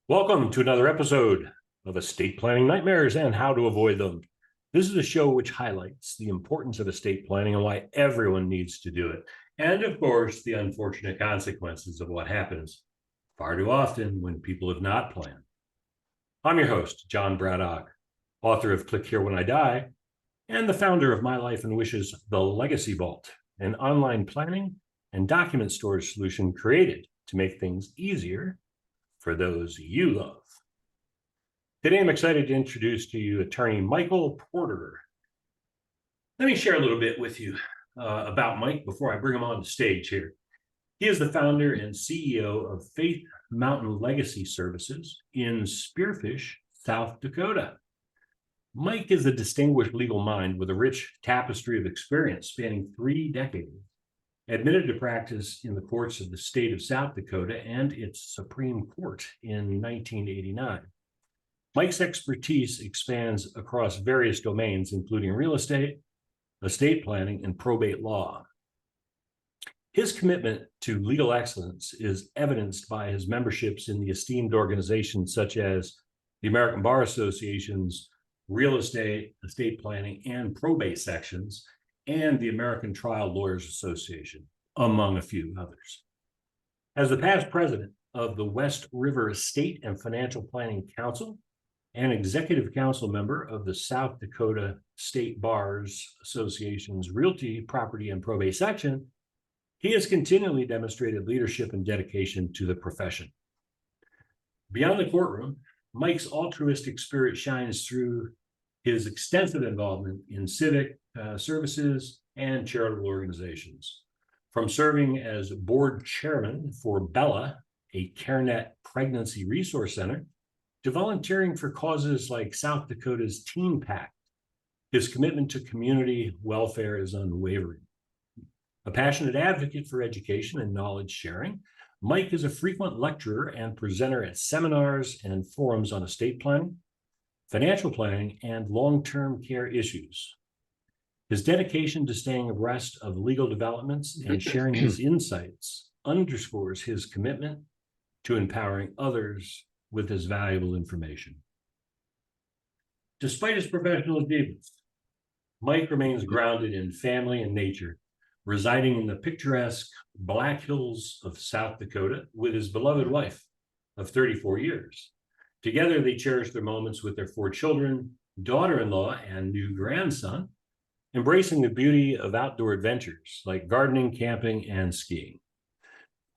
Welcome to another episode of Estate Planning Nightmares and How to Avoid Them. This is a show which highlights the importance of estate planning and why everyone needs to do it. And of course, the unfortunate consequences of what happens far too often when people have not planned. I'm your host, John Braddock, author of Click Here When I Die, and the founder of My Life and Wishes, The Legacy Vault, an online planning and document storage solution created to make things easier for those you love. Today, I'm excited to introduce to you attorney Michael Porter. Let me share a little bit with you about Mike before I bring him on the stage here. He is the founder and CEO of Faith Mountain Legacy Services in Spearfish, South Dakota. Mike is a distinguished legal mind with a rich tapestry of experience spanning 3 decades. Admitted to practice in the courts of the state of South Dakota and its Supreme Court in 1989. Mike's expertise expands across various domains, including real estate, estate planning, and probate law. His commitment to legal excellence is evidenced by his memberships in the esteemed organizations such as the American Bar Association's Real Estate, Estate Planning, and Probate sections, and the American Trial Lawyers Association, among a few others. As the past president of the West River State and Financial Planning Council and executive council member of the South Dakota State Bars Association's Realty, Property, and Probate section, he has continually demonstrated leadership and dedication to the profession. Beyond the courtroom, Mike's altruistic spirit shines through his extensive involvement in civic services and charitable organizations. From serving as board chairman for Bella, a CareNet pregnancy resource center, to volunteering for causes like South Dakota's Teen Pact, his commitment to community welfare is unwavering. A passionate advocate for education and knowledge sharing, Mike is a frequent lecturer and presenter at seminars and forums on estate planning, financial planning, and long-term care issues. His dedication to staying abreast of legal developments and sharing his insights underscores his commitment to empowering others with his valuable information. Despite his professional achievements, Mike remains grounded in family and nature, residing in the picturesque Black Hills of South Dakota with his beloved wife of 34 years. Together, they cherish their moments with their 4 children, daughter-in-law, and new grandson, embracing the beauty of outdoor adventures like gardening, camping, and skiing.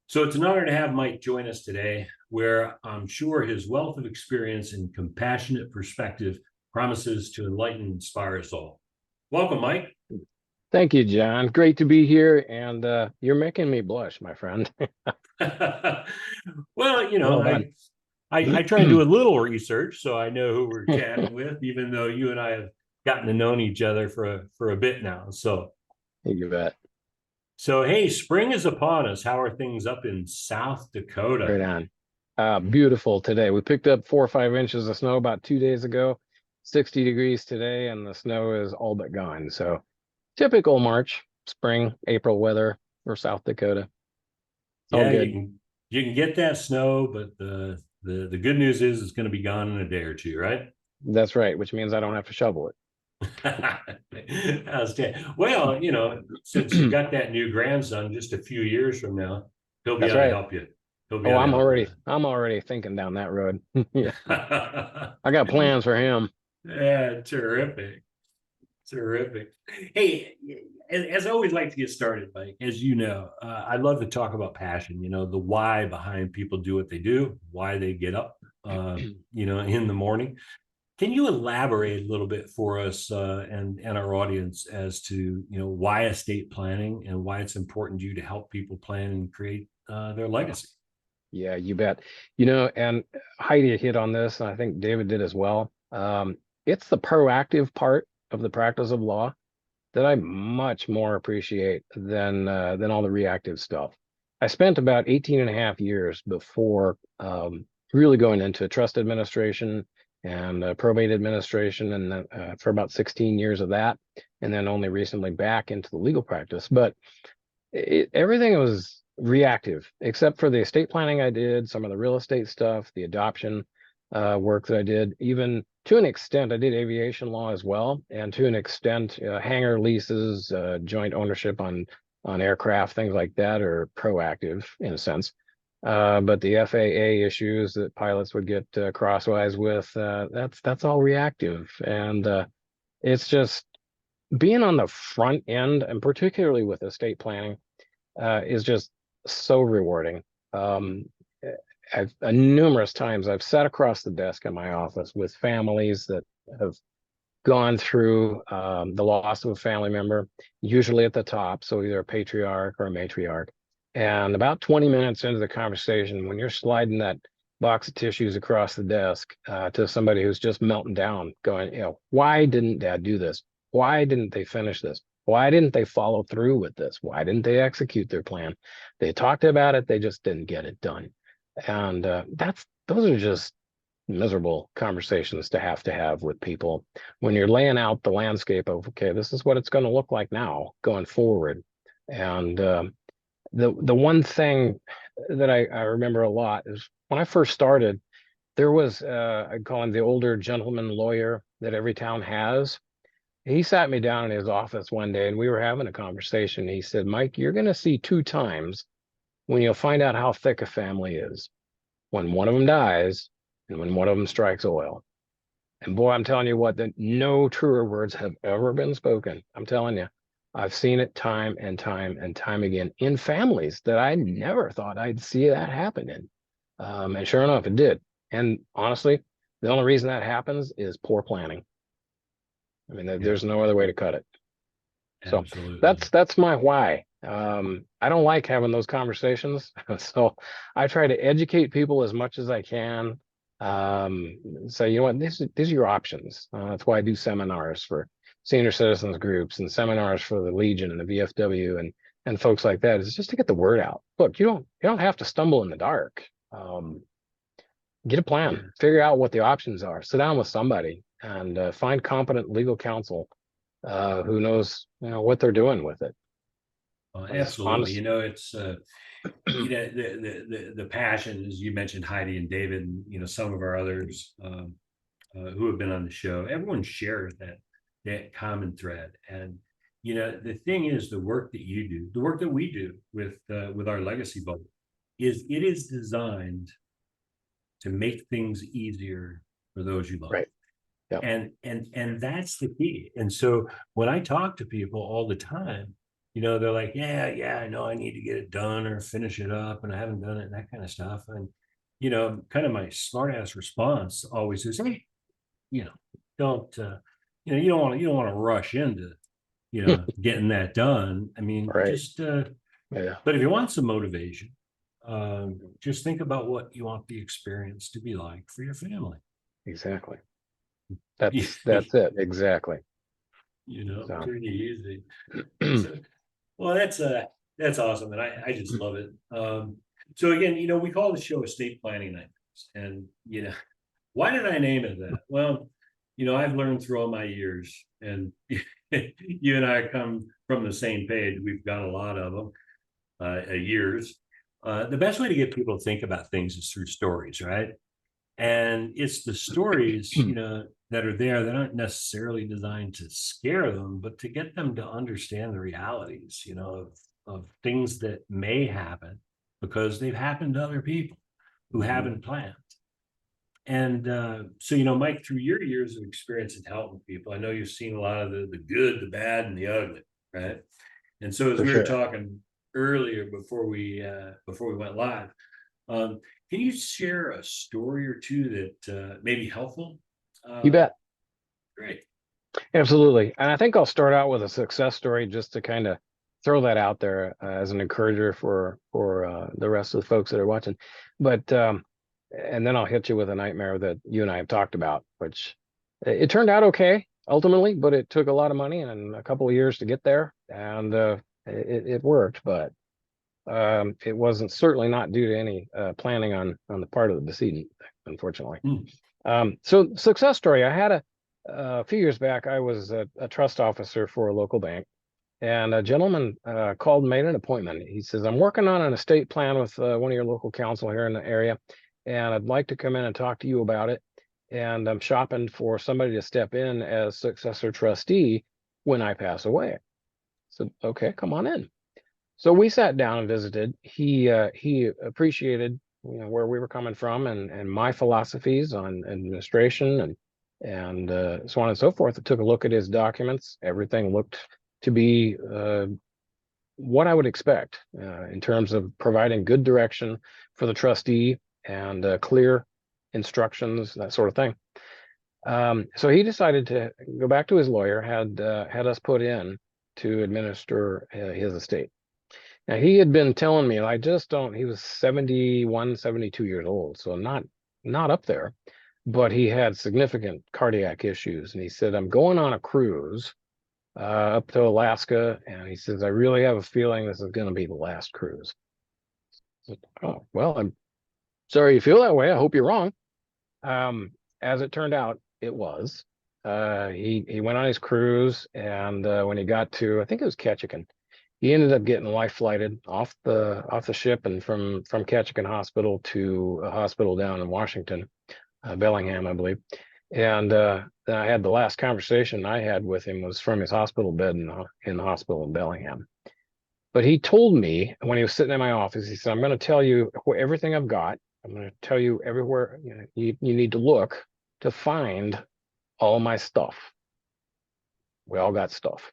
So it's an honor to have Mike join us today, where I'm sure his wealth of experience and compassionate perspective promises to enlighten and inspire us all. Welcome, Mike. Thank you, John. Great to be here, and you're making me blush, my friend. Well, you know, I try to do a little research so I know who we're chatting with, even though you and I have gotten to know each other for a bit now. So you bet. So hey, spring is upon us. How are things up in South Dakota? Right on. Beautiful today. We picked up 4 or 5 inches of snow about 2 days ago. 60 degrees today, and the snow is all but gone. So typical March, spring, April weather for South Dakota. It's all good. You can get that snow, but the good news is it's going to be gone in a day or two, right? That's right, which means I don't have to shovel it. Well, you know, since you got that new grandson, just a few years from now, he'll be able to help you. I'm already thinking down that road. Yeah. I got plans for him. Yeah, terrific. Hey, as I always like to get started, Mike, as you know, I love to talk about passion, you know, the why behind people do what they do, why they get up, you know, in the morning. Can you elaborate a little bit for us and our audience as to, you know, why estate planning and why it's important to you to help people plan and create their legacy? Yeah, you bet. You know, and Heidi hit on this, and I think David did as well. It's the proactive part of the practice of law that I much more appreciate than all the reactive stuff. I spent about 18 and a half years before really going into trust administration and probate administration, and then for about 16 years of that, and then only recently back into the legal practice. But everything was reactive, except for the estate planning I did, some of the real estate stuff, the adoption work that I did, even to an extent, I did aviation law as well, and to an extent, hangar leases, joint ownership on aircraft, things like that are proactive in a sense. But the FAA issues that pilots would get crosswise with, that's all reactive, and it's just being on the front end, and particularly with estate planning, is just so rewarding. I've numerous times I've sat across the desk in my office with families that have gone through the loss of a family member, usually at the top, so either a patriarch or a matriarch. And about 20 minutes into the conversation, when you're sliding that box of tissues across the desk to somebody who's just melting down, going, why didn't dad do this? Why didn't they finish this? Why didn't they follow through with this? Why didn't they execute their plan? They talked about it, they just didn't get it done. And those are just miserable conversations to have with people when you're laying out the landscape of, okay, this is what it's going to look like now going forward. And the one thing that I remember a lot is when I first started, there was I call him the older gentleman lawyer that every town has. He sat me down in his office one day and we were having a conversation. He said, Mike, you're going to see 2 times when you'll find out how thick a family is: when one of them dies and when one of them strikes oil. And boy, I'm telling you what, that no truer words have ever been spoken. I'm telling you, I've seen it time and time and time again in families that I never thought I'd see that happen in. And sure enough, it did. And honestly, the only reason that happens is poor planning. I mean, there's no other way to cut it. So Absolutely. that's my why. I don't like having those conversations, so I try to educate people as much as I can. So you know what, these are your options. That's why I do seminars for senior citizens groups and seminars for the Legion and the VFW and folks like that. Is just to get the word out. Look, you don't have to stumble in the dark. Get a plan, figure out what the options are, sit down with somebody and find competent legal counsel who knows what they're doing with it. Absolutely. It's the passion, as you mentioned, Heidi and David, and some of our others who have been on the show. Everyone shares that common thread. And the thing is, the work that you do, the work that we do with our legacy book, it is designed to make things easier for those you love. Right. Yep. And that's the key. And so when I talk to people all the time, they're like, yeah, I know I need to get it done or finish it up, and I haven't done it, and that kind of stuff. And kind of my smart ass response always is, hey, don't you don't want to rush into getting that done. I mean, right. But if you want some motivation, just think about what you want the experience to be like for your family. Exactly. That's it. Exactly. Pretty easy. Well, that's awesome, and I just love it. So again, we call the show Estate Planning Nightmares, and why did I name it that? Well, I've learned through all my years, and you and I come from the same page. We've got a lot of them, years. The best way to get people to think about things is through stories, right? And it's the stories, that are there that aren't necessarily designed to scare them, but to get them to understand the realities, of things that may happen because they've happened to other people who haven't planned. And so, Mike, through your years of experience in helping people, I know you've seen a lot of the good, the bad, and the ugly, right? And so as we were talking earlier before we went live, can you share a story or two that may be helpful? You bet. Great. Absolutely. And I think I'll start out with a success story just to kind of throw that out there as an encourager for the rest of the folks that are watching. But and then I'll hit you with a nightmare that you and I have talked about, which it turned out okay ultimately, but it took a lot of money and a couple of years to get there, and it worked, but it wasn't certainly not due to any planning on the part of the decedent, unfortunately. So success story, I had a few years back, I was a trust officer for a local bank, and a gentleman called and made an appointment. He says, I'm working on an estate plan with one of your local council here in the area, and I'd like to come in and talk to you about it. And I'm shopping for somebody to step in as successor trustee when I pass away. So, okay, come on in. So we sat down and visited. He appreciated, where we were coming from and my philosophies on administration and so on and so forth. I took a look at his documents. Everything looked to be what I would expect in terms of providing good direction for the trustee and clear instructions, that sort of thing. So he decided to go back to his lawyer, had us put in to administer his estate. Now, he had been telling me, I just don't, he was 71, 72 years old, so not up there, but he had significant cardiac issues. And he said, I'm going on a cruise up to Alaska. And he says, I really have a feeling this is going to be the last cruise. I said, oh, well, I'm sorry you feel that way. I hope you're wrong. As it turned out, it was. He went on his cruise, and when he got to, I think it was Ketchikan, he ended up getting life flighted off the ship and from Ketchikan Hospital to a hospital down in Washington, Bellingham, I believe. And then I had the last conversation I had with him was from his hospital bed in the hospital in Bellingham. But he told me when he was sitting in my office, he said, I'm going to tell you everything I've got. I'm going to tell you everywhere you need to look to find all my stuff. We all got stuff.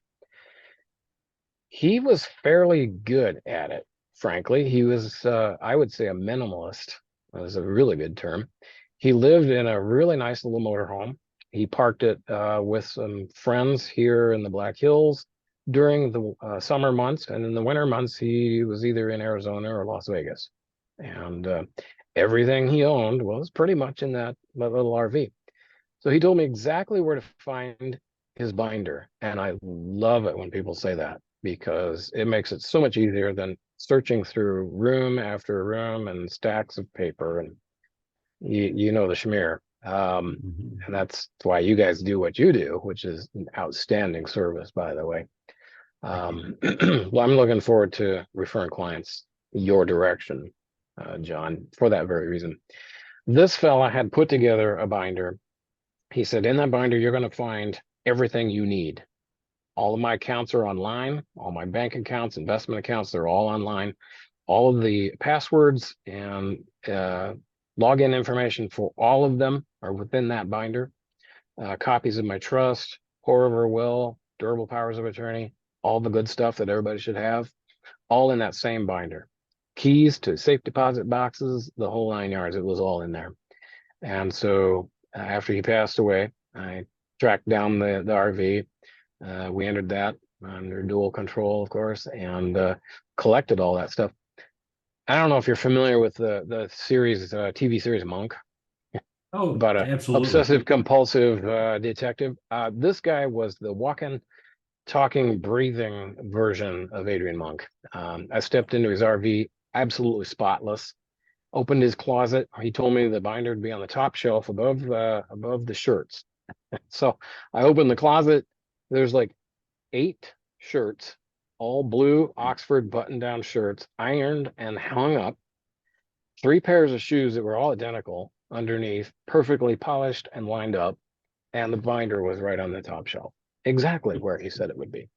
He was fairly good at it, frankly. He was, I would say, a minimalist. That was a really good term. He lived in a really nice little motorhome. He parked it with some friends here in the Black Hills during the summer months, and in the winter months, he was either in Arizona or Las Vegas. And everything he owned was pretty much in that little RV. So he told me exactly where to find his binder. And I love it when people say that, because it makes it so much easier than searching through room after room and stacks of paper. And you know the schmear. And that's why you guys do what you do, which is an outstanding service, by the way. Well, I'm looking forward to referring clients your direction, John, for that very reason. This fella had put together a binder. He said, in that binder, you're going to find everything you need. All of my accounts are online. All my bank accounts, investment accounts, they're all online. All of the passwords and login information for all of them are within that binder. Copies of my trust, pour over will, durable powers of attorney, all the good stuff that everybody should have, all in that same binder. Keys to safe deposit boxes, the whole 9 yards, it was all in there. And so after he passed away, I tracked down the RV. We entered that under dual control, of course, and collected all that stuff. I don't know if you're familiar with the series, TV series Monk. Oh, about an absolutely. obsessive compulsive detective. This guy was the walking, talking, breathing version of Adrian Monk. I stepped into his RV, absolutely spotless. Opened his closet. He told me the binder would be on the top shelf above the shirts. So I opened the closet. There's like 8 shirts, all blue Oxford button-down shirts, ironed and hung up. 3 pairs of shoes that were all identical underneath, perfectly polished and lined up. And the binder was right on the top shelf, exactly where he said it would be.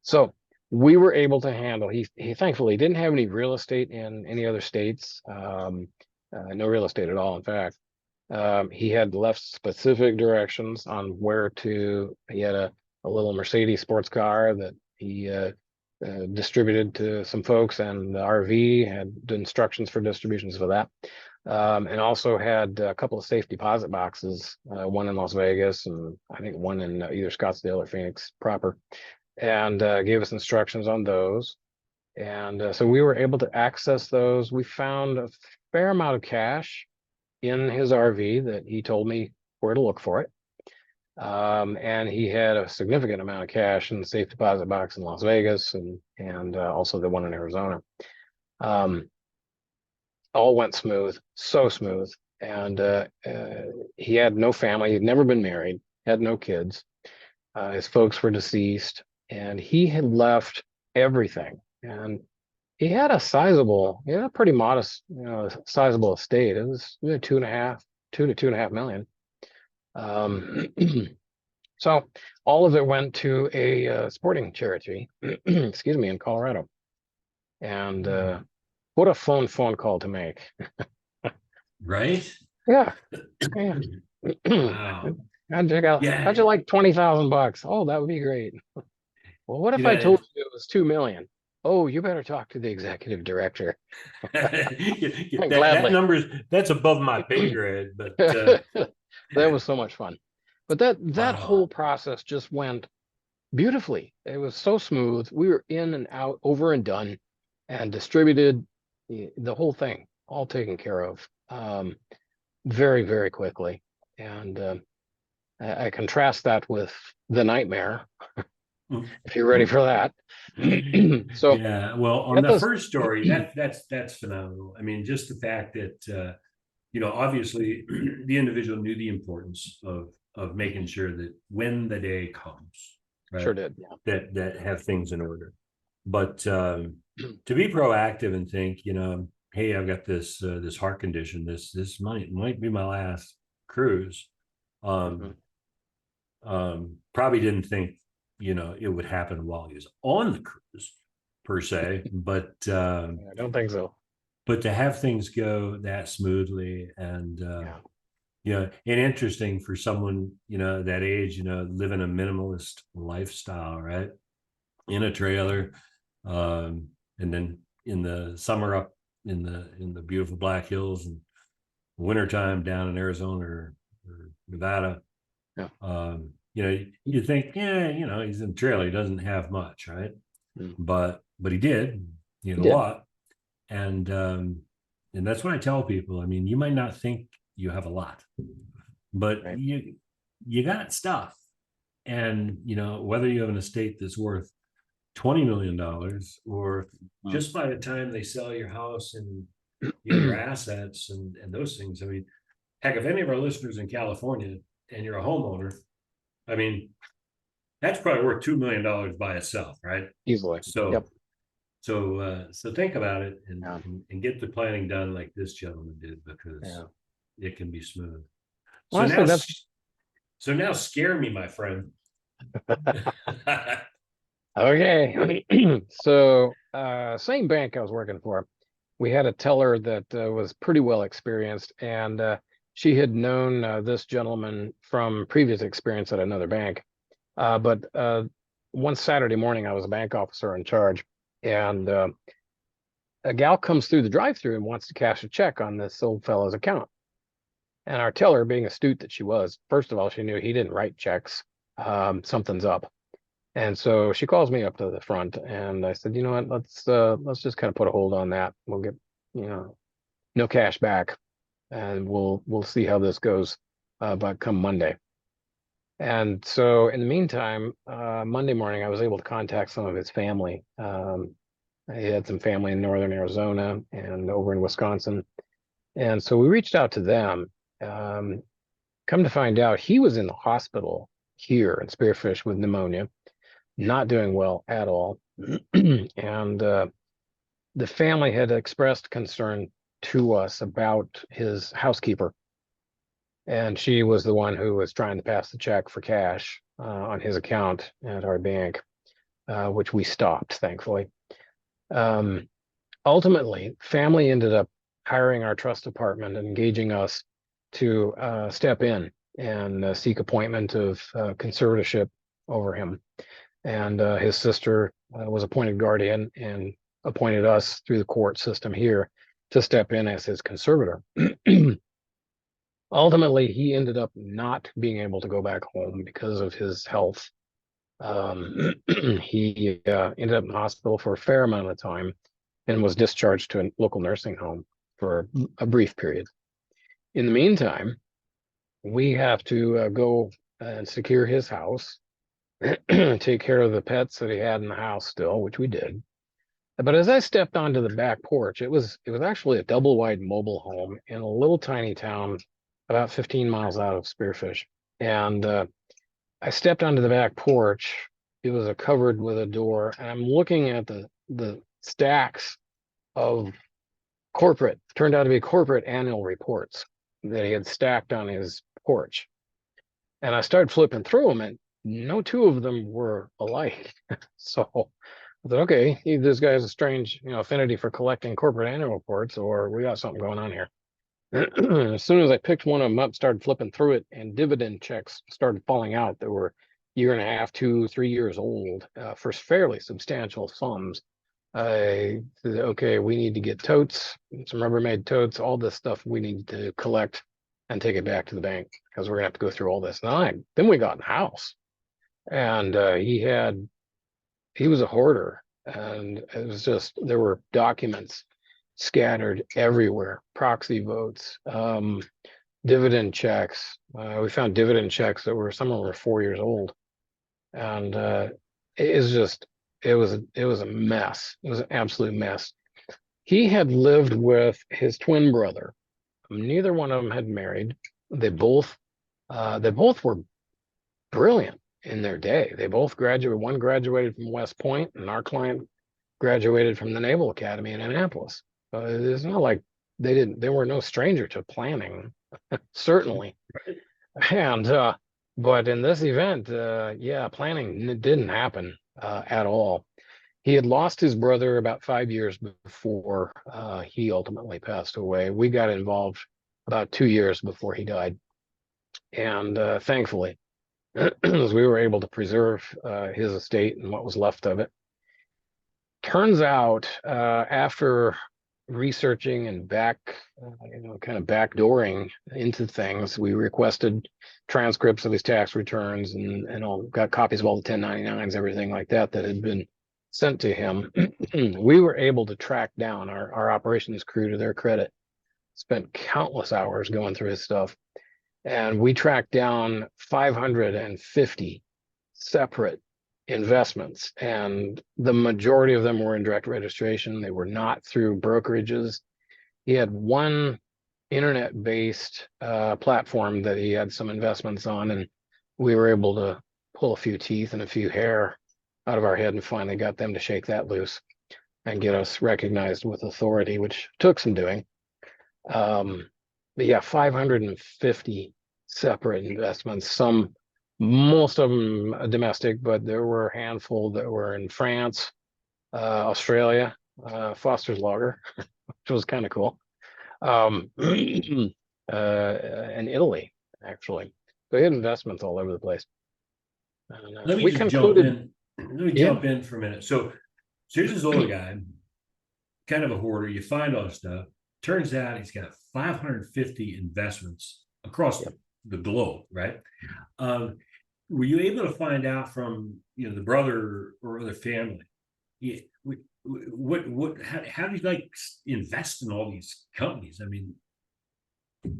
So we were able to handle, he thankfully didn't have any real estate in any other states, no real estate at all, in fact. He had left specific directions on where to, he had a little Mercedes sports car that he distributed to some folks, and the RV had instructions for distributions for that. And also had a couple of safe deposit boxes, one in Las Vegas and I think one in either Scottsdale or Phoenix proper, and gave us instructions on those. And so we were able to access those. We found a fair amount of cash in his RV that he told me where to look for it. And he had a significant amount of cash in the safe deposit box in Las Vegas and also the one in Arizona. All went smooth, so smooth. And he had no family. He'd never been married, had no kids. His folks were deceased. and he had left everything. And he had a pretty modest, sizable estate. It was 2 to 2.5 million. So all of it went to a sporting charity, excuse me, in Colorado. And what a phone call to make. Right? Yeah, yeah. Wow. How'd Yeah. you like $20,000? Oh, that would be great. Well, what if I It, told you it was 2 million? Oh, you better talk to the executive director. that Gladly. that's above my pay grade, but That was so much fun. But that wow. whole process just went beautifully. It was so smooth. We were in and out, over and done, and distributed the whole thing, all taken care of, very, very quickly. And I contrast that with the nightmare, if you're ready for that. So Yeah, well, on get the this. first story, that's phenomenal. I mean, just the fact that obviously the individual knew the importance of making sure that when the day comes, Sure right, did. Yeah. that have things in order. But to be proactive and think, hey, I've got this heart condition. This might be my last cruise. Mhm. Um, Probably didn't think it would happen while he was on the cruise per se, but I don't think so. to have things go that smoothly and Yeah. and interesting for someone that age, living a minimalist lifestyle, right, in a trailer, and then in the summer up in the beautiful Black Hills, and wintertime down in Arizona or Nevada. Yeah. You think, yeah, he's in the trailer, he doesn't have much, right? Mm. But he had He a did. lot. And that's what I tell people. I mean, you might not think you have a lot, but Right. you got stuff. And whether you have an estate that's worth $20 million, or Mm. just by the time they sell your house and your assets and those things. I mean, heck, if any of our listeners in California and you're a homeowner, I mean, that's probably worth $2 million by itself, right? Easily. So Yep. so think about it Yeah. and get the planning done like this gentleman did, because Yeah. it can be smooth. So Honestly, now that's scare me, my friend. okay. So, same bank I was working for, we had a teller that was pretty well experienced, and she had known this gentleman from previous experience at another bank. But one Saturday morning, I was a bank officer in charge, and a gal comes through the drive-through and wants to cash a check on this old fellow's account. And our teller, being astute that she was, first of all, she knew he didn't write checks. Something's up. And so she calls me up to the front, and I said, you know what, let's just kind of put a hold on that. We'll get, no cash back, and we'll see how this goes, but come Monday. And so in the meantime, Monday morning, I was able to contact some of his family. He had some family in northern Arizona and over in Wisconsin. And so we reached out to them. Come to find out, he was in the hospital here in Spearfish with pneumonia, not doing well at all. And the family had expressed concern to us about his housekeeper. And she was the one who was trying to pass the check for cash on his account at our bank, which we stopped, thankfully. Ultimately, family ended up hiring our trust department and engaging us to step in and seek appointment of conservatorship over him. And his sister was appointed guardian and appointed us through the court system here to step in as his conservator. Ultimately, he ended up not being able to go back home because of his health. He ended up in the hospital for a fair amount of time and was discharged to a local nursing home for a brief period. In the meantime, we have to go and secure his house, take care of the pets that he had in the house still, which we did. But as I stepped onto the back porch, it was actually a double wide mobile home in a little tiny town about 15 miles out of Spearfish. And I stepped onto the back porch it was a covered with a door, and I'm looking at the stacks of corporate, turned out to be corporate annual reports that he had stacked on his porch. And I started flipping through them, and no two of them were alike. So I thought, okay, either this guy has a strange, affinity for collecting corporate annual reports, or we got something going on here. As soon as I picked one of them up, started flipping through it, and dividend checks started falling out that were year and a half, 2, 3 years old, for fairly substantial sums. I said, okay, we need to get totes, some Rubbermaid totes, all this stuff we need to collect and take it back to the bank, because we're gonna have to go through all this. Then we got in the house, and he was a hoarder, and it was just, there were documents scattered everywhere, proxy votes, dividend checks. We found dividend checks that were, some of them were 4 years old, and it was a mess. It was an absolute mess. He had lived with his twin brother. Neither one of them had married. They both were brilliant in their day. They both graduated. One graduated from West Point, and our client graduated from the Naval Academy in Annapolis. It's not like they were no stranger to planning, certainly. And but in this event, planning didn't happen at all. He had lost his brother about 5 years before he ultimately passed away. We got involved about 2 years before he died. And thankfully, we were able to preserve his estate and what was left of it. Turns out, after researching and kind of backdooring into things, we requested transcripts of his tax returns and all, got copies of all the 1099s, everything like that had been sent to him. We were able to track down our operations crew, to their credit, spent countless hours going through his stuff, and we tracked down 550 separate investments, and the majority of them were in direct registration. They were not through brokerages. He had one internet-based platform that he had some investments on, and we were able to pull a few teeth and a few hair out of our head and finally got them to shake that loose and get us recognized with authority, which took some doing. But yeah, 550 separate investments, most of them domestic, but there were a handful that were in France, Australia, Foster's Lager, which was kind of cool, and Italy, actually. So he had investments all over the place. And, Let me we just concluded, jump in. Let me jump in for a minute. So here's this older guy, kind of a hoarder. You find all this stuff. Turns out he's got 550 investments across the globe, right? Were you able to find out from the brother or other family, how do you like invest in all these companies? I mean,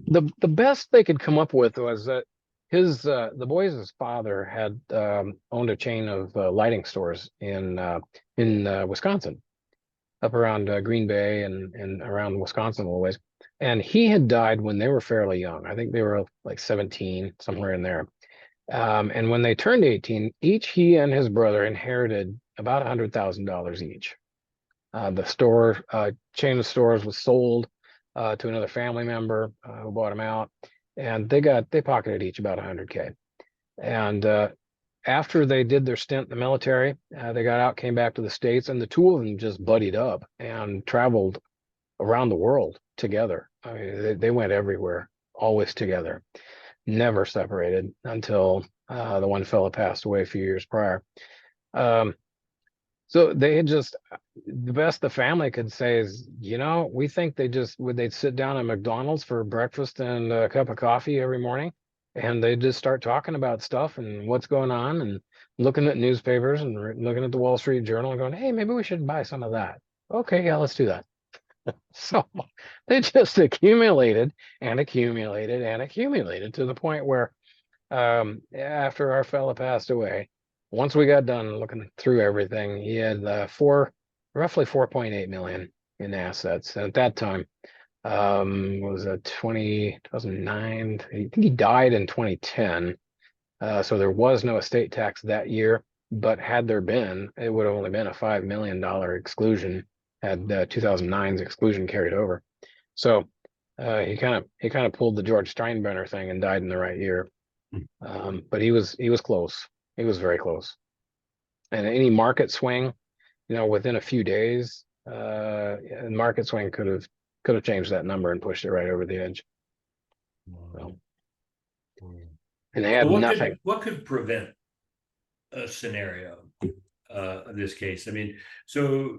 the best they could come up with was that the boys' father had owned a chain of lighting stores in Wisconsin, up around Green Bay and around Wisconsin a little ways. And he had died when they were fairly young. I think they were like 17, somewhere in there. And when they turned 18, he and his brother inherited about $100,000 each. The chain of stores was sold to another family member who bought them out, and they pocketed each about $100K. And after they did their stint in the military, they got out, came back to the States, and the two of them just buddied up and traveled around the world together. I mean, they went everywhere, always together, never separated until the one fella passed away a few years prior. So they had the best the family could say is, we think they'd sit down at McDonald's for breakfast and a cup of coffee every morning, and they just start talking about stuff and what's going on, and looking at newspapers and looking at the Wall Street Journal and going, hey, maybe we should buy some of that. Okay, yeah, let's do that. So they just accumulated and accumulated and accumulated to the point where after our fella passed away, once we got done looking through everything, he had roughly 4.8 million in assets. And at that time, was it 2009? I think he died in 2010. So there was no estate tax that year. but had there been, it would have only been a $5 million exclusion had 2009's exclusion carried over. So he kind of pulled the George Steinbrenner thing and died in the right year. But he was close. He was very close. And any market swing, within a few days, market swing could have changed that number and pushed it right over the edge. So, and they had nothing. What could prevent a scenario of this case? I mean, so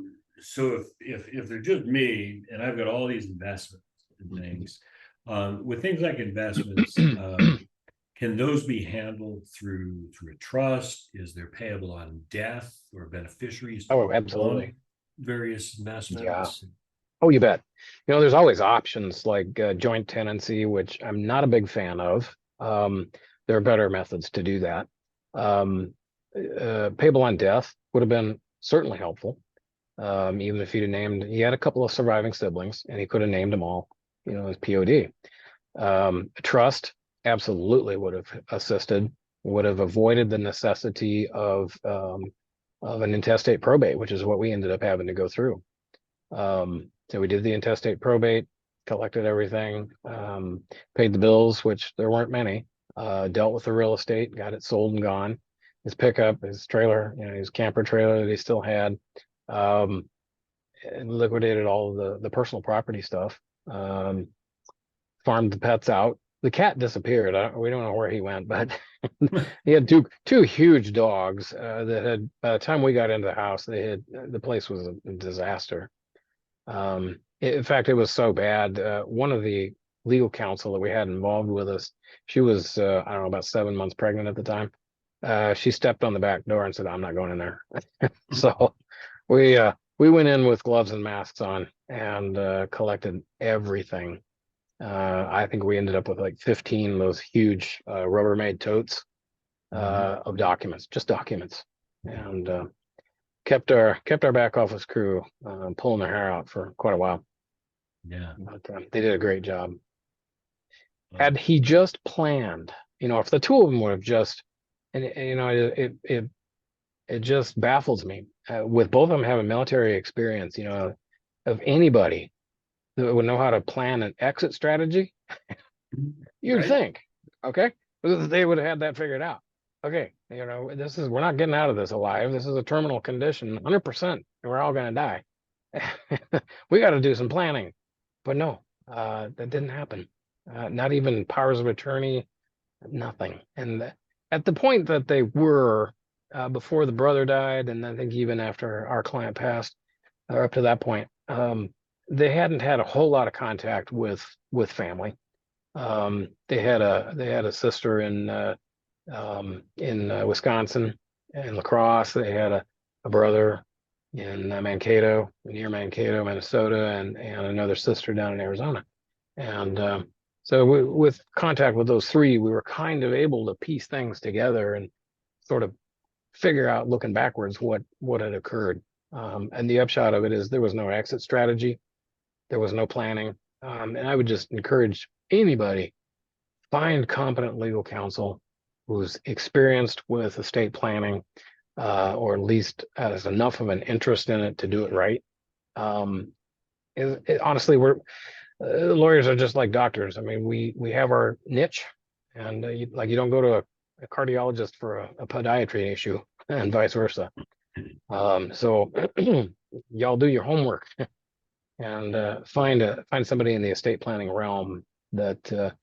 if they're just me and I've got all these investments and things, with things like investments, can those be handled through a trust? Is there payable on death or beneficiaries? Oh, absolutely. Various investments. Yeah. Oh, you bet. There's always options like joint tenancy, which I'm not a big fan of. There are better methods to do that. Payable on death would have been certainly helpful. Even if he had a couple of surviving siblings and he could have named them all, as POD. Trust absolutely would have assisted, would have avoided the necessity of an intestate probate, which is what we ended up having to go through. So we did the intestate probate, collected everything, paid the bills, which there weren't many, dealt with the real estate, got it sold and gone. His pickup, his trailer, his camper trailer that he still had, and liquidated all of the personal property stuff, farmed the pets out. The cat disappeared. We don't know where he went, but he had two huge dogs that had, by the time we got into the house, the place was a disaster. In fact, it was so bad. One of the legal counsel that we had involved with us, she was, I don't know, about 7 months pregnant at the time. She stepped on the back door and said, "I'm not going in there." So we went in with gloves and masks on and collected everything. I think we ended up with like 15 of those huge Rubbermaid totes of documents, just documents, and kept our back office crew pulling their hair out for quite a while. Yeah, but they did a great job. Had he just planned, if the two of them would have just, and it just baffles me with both of them having military experience, of anybody that would know how to plan an exit strategy. You'd think, okay, they would have had that figured out. Okay, we're not getting out of this alive. This is a terminal condition, 100%. We're all going to die. We got to do some planning. But no, that didn't happen. Not even powers of attorney, nothing. And at the point that they were, before the brother died, and I think even after our client passed, or up to that point, they hadn't had a whole lot of contact with family. They had a sister in Wisconsin and La Crosse. They had a brother in Mankato, near Mankato, Minnesota, and another sister down in Arizona. And so with contact with those three, we were kind of able to piece things together and sort of figure out, looking backwards, what had occurred. And the upshot of it is there was no exit strategy. There was no planning. And I would just encourage anybody, find competent legal counsel who's experienced with estate planning, or at least has enough of an interest in it to do it right. Honestly, lawyers are just like doctors. I mean, we have our niche, and you don't go to a cardiologist for a podiatry issue, and vice versa. So y'all do your homework and find somebody in the estate planning realm that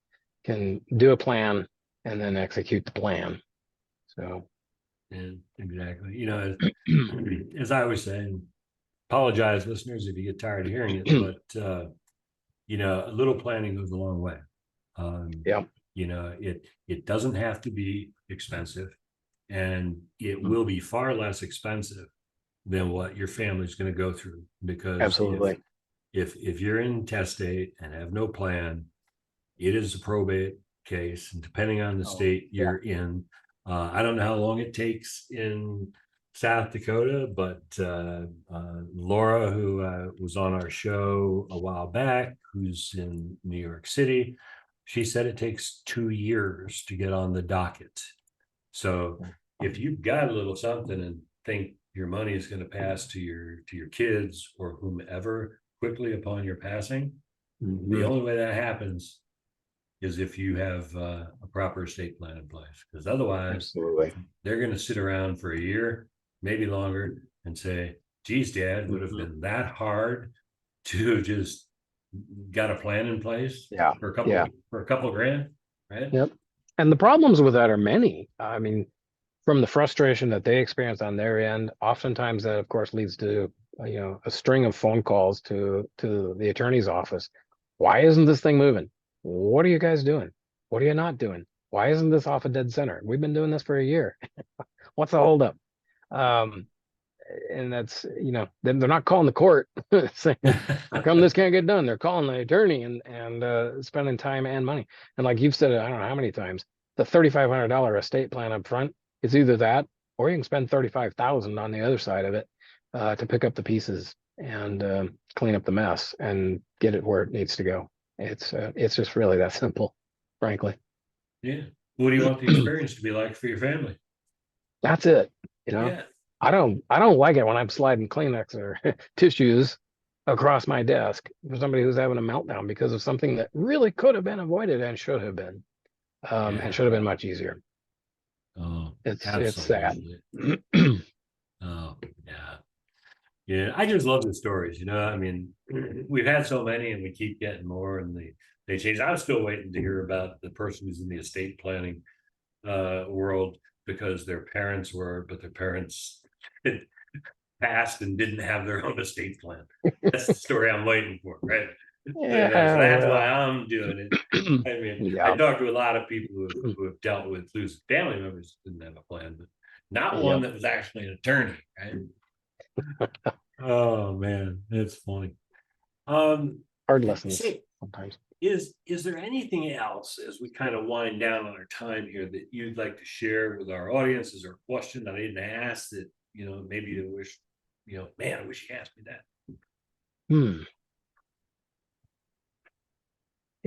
can do a plan and then execute the plan. So, yeah, exactly. As I was saying, apologize, listeners, if you get tired of hearing it, but a little planning goes a long way. Yeah. It doesn't have to be expensive, and it will be far less expensive than what your family's going to go through, because absolutely, if you're intestate and have no plan, it is a probate case, and depending on the state you're in, I don't know how long it takes in South Dakota, but Laura, who was on our show a while back, who's in New York City, she said it takes 2 years to get on the docket. So if you've got a little something and think your money is going to pass to your kids or whomever quickly upon your passing, the only way that happens is if you have a proper estate plan in place, because otherwise Absolutely. they're going to sit around for a year, maybe longer, and say, geez, Dad, would have been that hard to just got a plan in place Yeah. for a Yeah. couple of grand, right? Yep. And the problems with that are many. I mean, from the frustration that they experience on their end, oftentimes that of course leads to a string of phone calls to the attorney's office. Why isn't this thing moving? What are you guys doing? What are you not doing? Why isn't this off a dead center? We've been doing this for a year. What's the holdup? And that's, they're not calling the court saying, how come this can't get done? They're calling the attorney and spending time and money. And like you've said, I don't know how many times, the $3,500 estate plan up front, it's either that or you can spend 35,000 on the other side of it to pick up the pieces and clean up the mess and get it where it needs to go. It's just really that simple, frankly. Yeah. What do you want the experience to be like for your family? That's it. Yeah. I don't like it when I'm sliding Kleenex or tissues across my desk for somebody who's having a meltdown because of something that really could have been avoided and should have been, and should have been much easier. Oh, it's sad. Oh, yeah. Yeah, I just love the stories, I mean, we've had so many and we keep getting more and they change. I'm still waiting to hear about the person who's in the estate planning world because their parents passed and didn't have their own estate plan. That's the story I'm waiting for, right? Yeah, so that's why I'm doing it. I mean, yeah. I talked to a lot of people who have dealt with losing family members who didn't have a plan, but not one that was actually an attorney, right? Oh man, it's funny. Hard lessons sometimes. Is there anything else as we kind of wind down on our time here that you'd like to share with our audience? Is there a question that I didn't ask that maybe you wish, man, I wish you asked me that?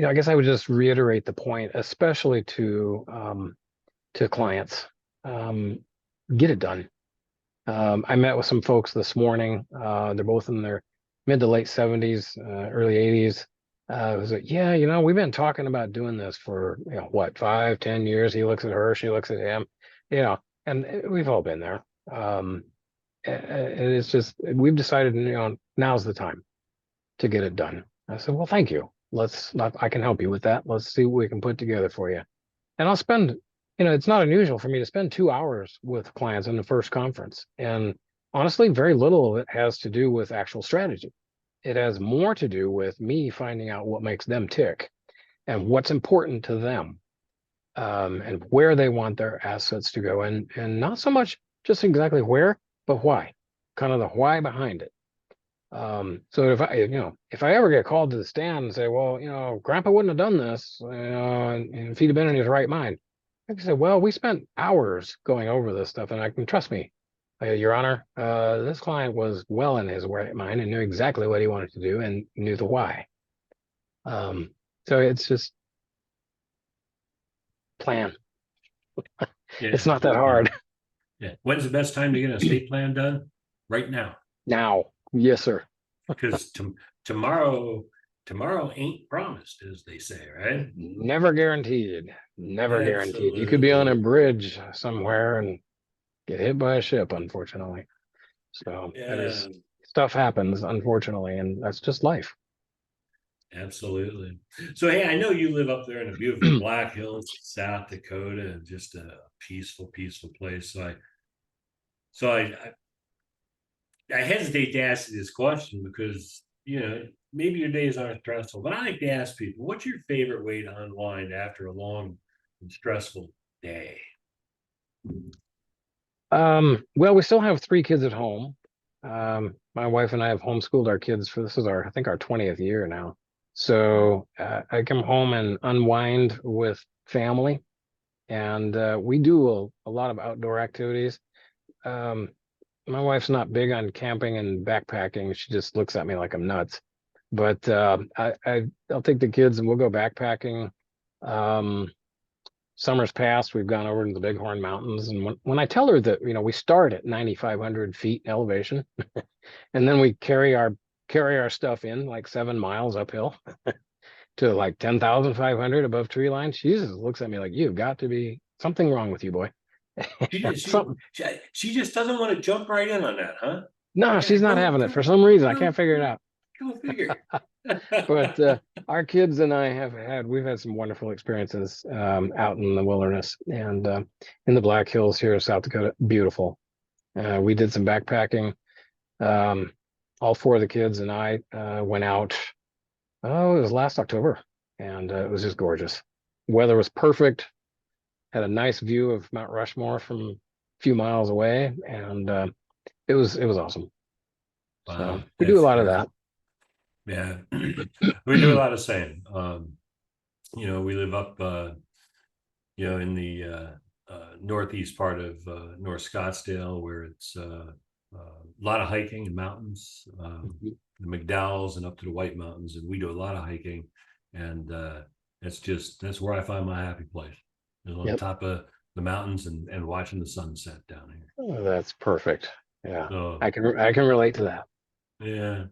I guess I would just reiterate the point, especially to clients. Get it done. I met with some folks this morning. They're both in their mid to late 70s, early 80s. It was like, yeah, we've been talking about doing this for, 5-10 years. He looks at her, she looks at him, and we've all been there. And it's just, we've decided, now's the time to get it done. I said, well, thank you. I can help you with that. Let's see what we can put together for you. And I'll spend, it's not unusual for me to spend 2 hours with clients in the first conference. And honestly, very little of it has to do with actual strategy. It has more to do with me finding out what makes them tick and what's important to them, and where they want their assets to go. And not so much just exactly where, but why, kind of the why behind it. So if I ever get called to the stand and say, well, Grandpa wouldn't have done this, and if he'd have been in his right mind, I can say, well, we spent hours going over this stuff, and I can trust me, Your Honor, this client was well in his right mind and knew exactly what he wanted to do and knew the why. So it's just plan. It's not that hard. Yeah. When's the best time to get an estate plan done? Right now. Now. Yes, sir. Because tomorrow ain't promised, as they say, right? Never guaranteed. Never guaranteed. You could be on a bridge somewhere and get hit by a ship, unfortunately. So stuff happens, unfortunately, and that's just life. Absolutely. So, hey, I know you live up there in the beautiful Black Hills, South Dakota, and just a peaceful place. So I hesitate to ask you this question because, maybe your days aren't stressful, but I like to ask people, what's your favorite way to unwind after a long and stressful day? Well, we still have 3 kids at home. My wife and I have homeschooled our kids for, this is our 20th year now. So I come home and unwind with family, and we do a lot of outdoor activities. My wife's not big on camping and backpacking. She just looks at me like I'm nuts. But I'll take the kids and we'll go backpacking. Summers past, we've gone over to the Bighorn Mountains, and when I tell her that, we start at 9,500 feet elevation, and then we carry our stuff in like 7 miles uphill to like 10,500 above tree line, she just looks at me like, you've got to be something wrong with you, boy. Something. She just doesn't want to jump right in on that, huh? No, Yeah, she's not having it for some reason. I can't figure it out. Go figure. But our kids and I we've had some wonderful experiences out in the wilderness and in the Black Hills here in South Dakota. Beautiful. We did some backpacking. All 4 of the kids and I went out. Oh, it was last October, and it was just gorgeous. Weather was perfect. Had a nice view of Mount Rushmore from a few miles away, and it was awesome. Wow, so we do a lot of that. Yeah, we do a lot of same. We live up, in the northeast part of North Scottsdale, where it's a lot of hiking and mountains, the McDowells and up to the White Mountains, and we do a lot of hiking, and that's where I find my happy place. Is on top of the mountains and watching the sunset down here. Oh, that's perfect. Yeah, so, I can relate to that. Yeah.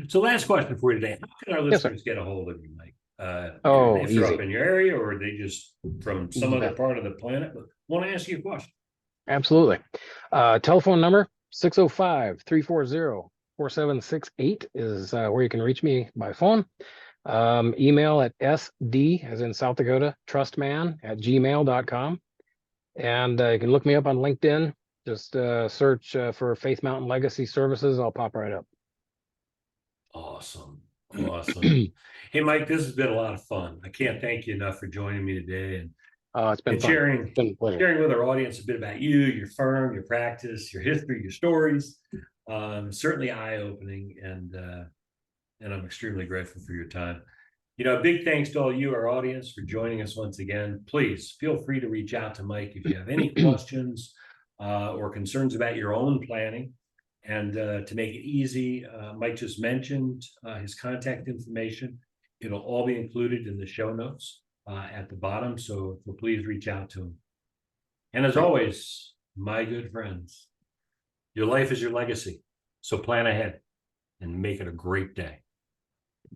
So last question for you today. How can our listeners get a hold of you, Mike? If they're up in your area, or are they just from some other part of the planet, but want to ask you a question? Absolutely. Telephone number 605-340-4768 is where you can reach me by phone. Email at SD, as in South Dakota, trustman@gmail.com. And you can look me up on LinkedIn. Just search for Faith Mountain Legacy Services. I'll pop right up. Awesome. Hey, Mike, this has been a lot of fun. I can't thank you enough for joining me today and it's been fun. sharing with our audience a bit about you, your firm, your practice, your history, your stories. Certainly eye-opening, and I'm extremely grateful for your time. A big thanks to all you, our audience, for joining us once again. Please feel free to reach out to Mike if you have any questions or concerns about your own planning. And to make it easy, Mike just mentioned his contact information. It'll all be included in the show notes at the bottom. So please reach out to him. And as always, my good friends, your life is your legacy. So plan ahead and make it a great day.